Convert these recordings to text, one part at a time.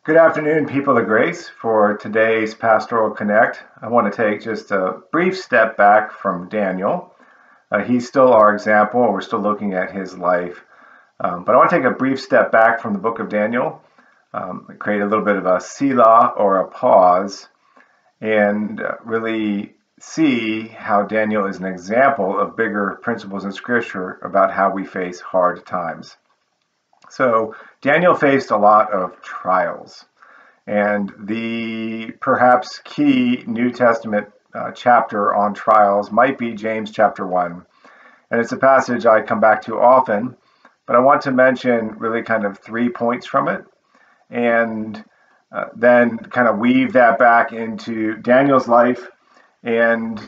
Good afternoon, people of grace. For today's Pastoral Connect, I want to take just a brief step back from Daniel. He's still our example. We're still looking at his life. But I want to take a brief step back from the book of Daniel, create a little bit of a selah or a pause, and really see how Daniel is an example of bigger principles in Scripture about how we face hard times. So Daniel faced a lot of trials, and the perhaps key New Testament chapter on trials might be James chapter 1. And it's a passage I come back to often, but I want to mention really kind of 3 points from it, and then kind of weave that back into Daniel's life and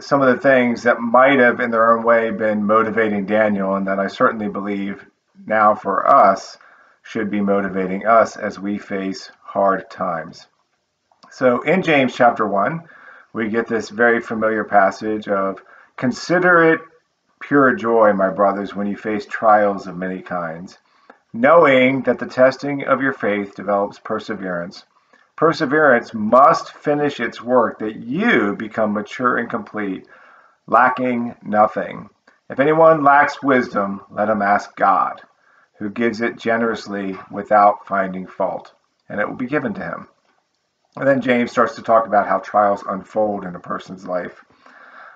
some of the things that might have in their own way been motivating Daniel, and that I certainly believe now for us should be motivating us as we face hard times. So in James chapter 1, we get this very familiar passage of, "Consider it pure joy, my brothers, when you face trials of many kinds, knowing that the testing of your faith develops perseverance. Perseverance must finish its work, that you become mature and complete, lacking nothing. If anyone lacks wisdom, let him ask God, who gives it generously without finding fault, and it will be given to him." And then James starts to talk about how trials unfold in a person's life.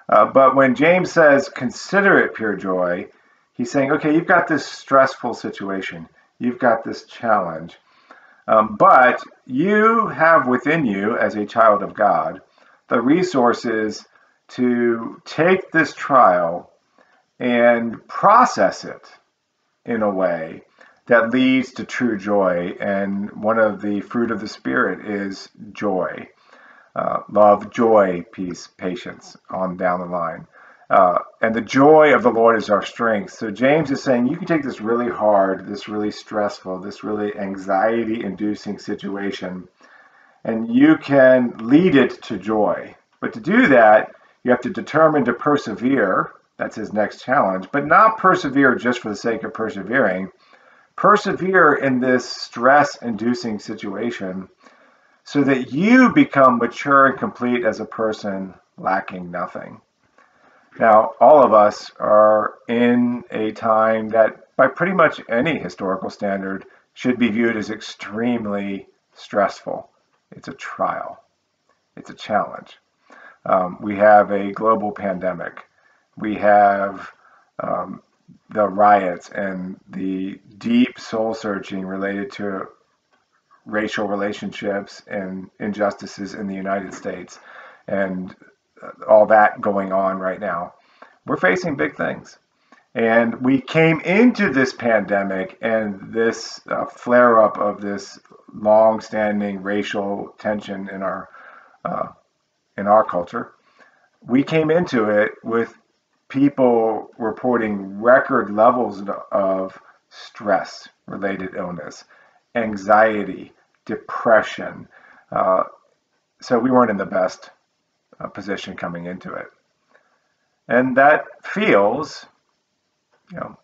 But when James says, "Consider it pure joy," he's saying, okay, you've got this stressful situation. You've got this challenge. But you have within you, as a child of God, the resources to take this trial and process it in a way that leads to true joy. And one of the fruit of the Spirit is joy. Love, joy, peace, patience, on down the line. And the joy of the Lord is our strength. So James is saying you can take this really hard, this really stressful, this really anxiety-inducing situation, and you can lead it to joy. But to do that, you have to determine to persevere. That's his next challenge, but not persevere just for the sake of persevering. Persevere in this stress-inducing situation so that you become mature and complete as a person, lacking nothing. Now, all of us are in a time that, by pretty much any historical standard, should be viewed as extremely stressful. It's a trial. It's a challenge. We have a global pandemic. We have the riots and the deep soul searching related to racial relationships and injustices in the United States, and all that going on right now. We're facing big things. And we came into this pandemic and this flare-up of this long-standing racial tension in our culture. We came into it with people reporting record levels of stress-related illness, anxiety, depression. So we weren't in the best position coming into it. And that feels,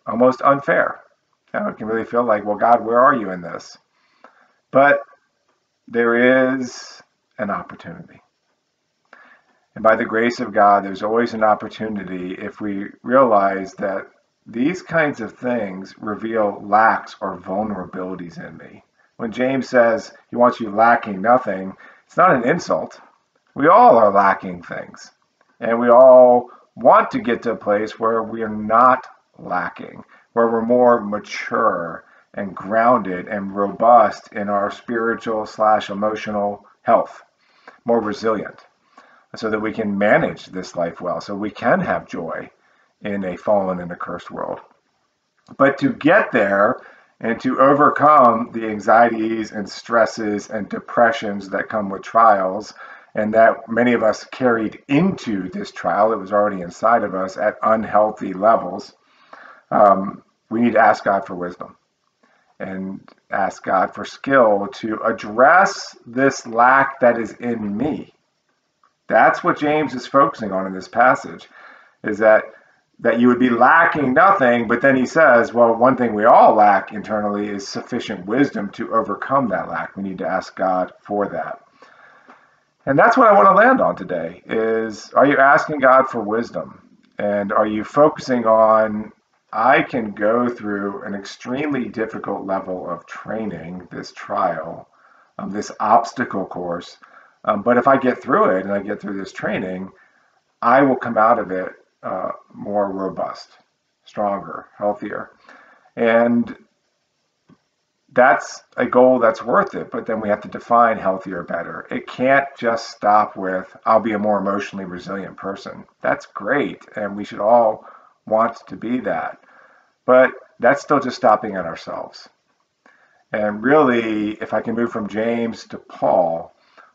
almost unfair. It can really feel like, well, God, where are you in this? But there is an opportunity. And by the grace of God, there's always an opportunity if we realize that these kinds of things reveal lacks or vulnerabilities in me. When James says he wants you lacking nothing, it's not an insult. We all are lacking things. And we all want to get to a place where we are not lacking, where we're more mature and grounded and robust in our spiritual/emotional health, more resilient, so that we can manage this life well, so we can have joy in a fallen and accursed world. But to get there and to overcome the anxieties and stresses and depressions that come with trials, and that many of us carried into this trial, it was already inside of us at unhealthy levels, we need to ask God for wisdom and ask God for skill to address this lack that is in me. That's what James is focusing on in this passage, is that that you would be lacking nothing, but then he says, well, one thing we all lack internally is sufficient wisdom to overcome that lack. We need to ask God for that. And that's what I want to land on today is, are you asking God for wisdom? And are you focusing on, I can go through an extremely difficult level of training, this trial, this obstacle course, but if I get through it and I get through this training, I will come out of it more robust, stronger, healthier. And that's a goal that's worth it, but then we have to define healthier better. It can't just stop with, I'll be a more emotionally resilient person. That's great, and we should all want to be that. But that's still just stopping at ourselves. And really, if I can move from James to Paul,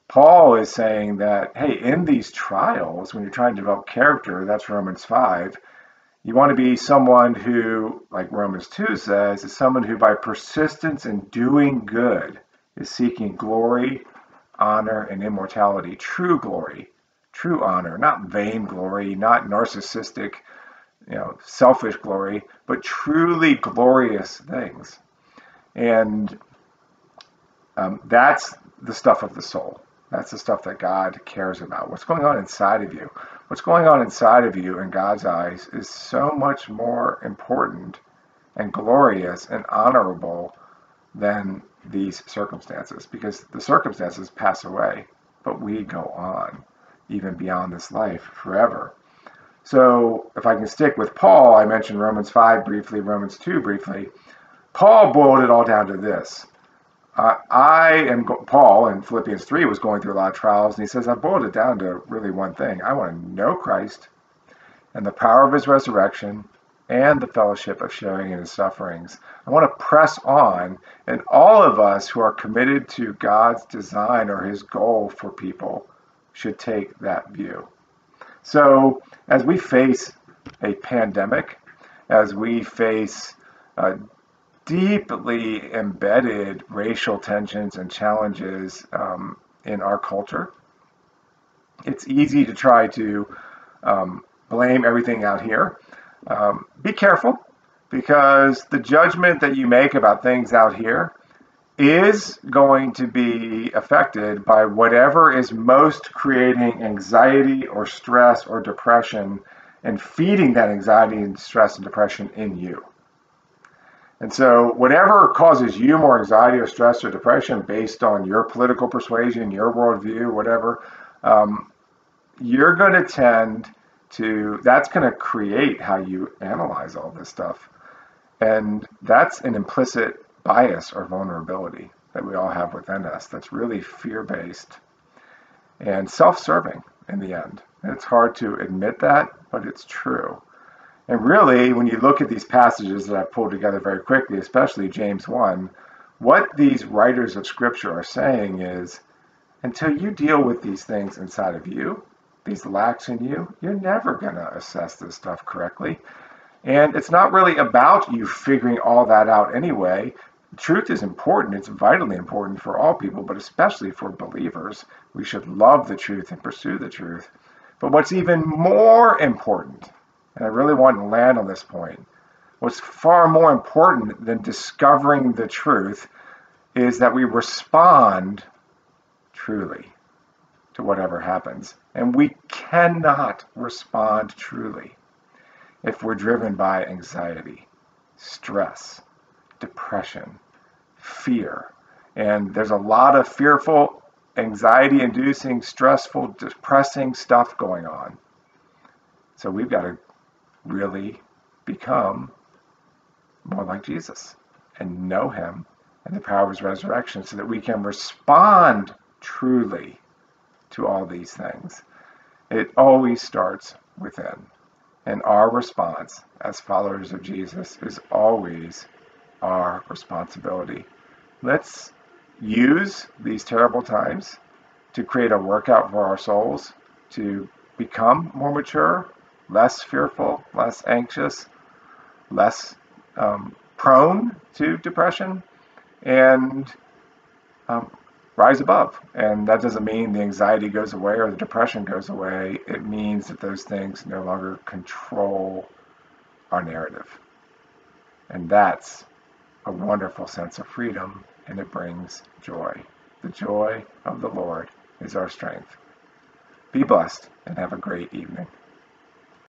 Paul is saying that, hey, in these trials, when you're trying to develop character, that's Romans 5, you want to be someone who, like Romans 2 says, is someone who by persistence in doing good is seeking glory, honor, and immortality. True glory, true honor, not vain glory, not narcissistic, selfish glory, but truly glorious things. And that's the stuff of the soul. That's the stuff that God cares about. What's going on inside of you? What's going on inside of you in God's eyes is so much more important and glorious and honorable than these circumstances, because the circumstances pass away, but we go on even beyond this life forever. So if I can stick with Paul, I mentioned Romans 5 briefly, Romans 2 briefly. Paul boiled it all down to this. Paul in Philippians 3 was going through a lot of trials, and he says, I boiled it down to really one thing. I want to know Christ and the power of his resurrection and the fellowship of sharing in his sufferings. I want to press on, and all of us who are committed to God's design or his goal for people should take that view. So as we face a pandemic, as we face deeply embedded racial tensions and challenges in our culture, it's easy to try to blame everything out here. Be careful, because the judgment that you make about things out here is going to be affected by whatever is most creating anxiety or stress or depression and feeding that anxiety and stress and depression in you. And so whatever causes you more anxiety or stress or depression based on your political persuasion, your worldview, whatever, you're going to tend to, that's going to create how you analyze all this stuff. And that's an implicit bias or vulnerability that we all have within us that's really fear-based and self-serving in the end. And it's hard to admit that, but it's true. And really, when you look at these passages that I pulled together very quickly, especially James 1, what these writers of Scripture are saying is, until you deal with these things inside of you, these lacks in you, you're never going to assess this stuff correctly. And it's not really about you figuring all that out anyway. Truth is important. It's vitally important for all people, but especially for believers. We should love the truth and pursue the truth. But what's even more important, and I really want to land on this point, what's far more important than discovering the truth is that we respond truly to whatever happens. And we cannot respond truly if we're driven by anxiety, stress, depression, fear. And there's a lot of fearful, anxiety-inducing, stressful, depressing stuff going on. So we've got to really become more like Jesus and know him and the power of his resurrection so that we can respond truly to all these things. It always starts within. And our response as followers of Jesus is always our responsibility. Let's use these terrible times to create a workout for our souls, to become more mature, less fearful, less anxious, less prone to depression, and rise above. And that doesn't mean the anxiety goes away or the depression goes away. It means that those things no longer control our narrative. And that's a wonderful sense of freedom, and it brings joy. The joy of the Lord is our strength. Be blessed and have a great evening.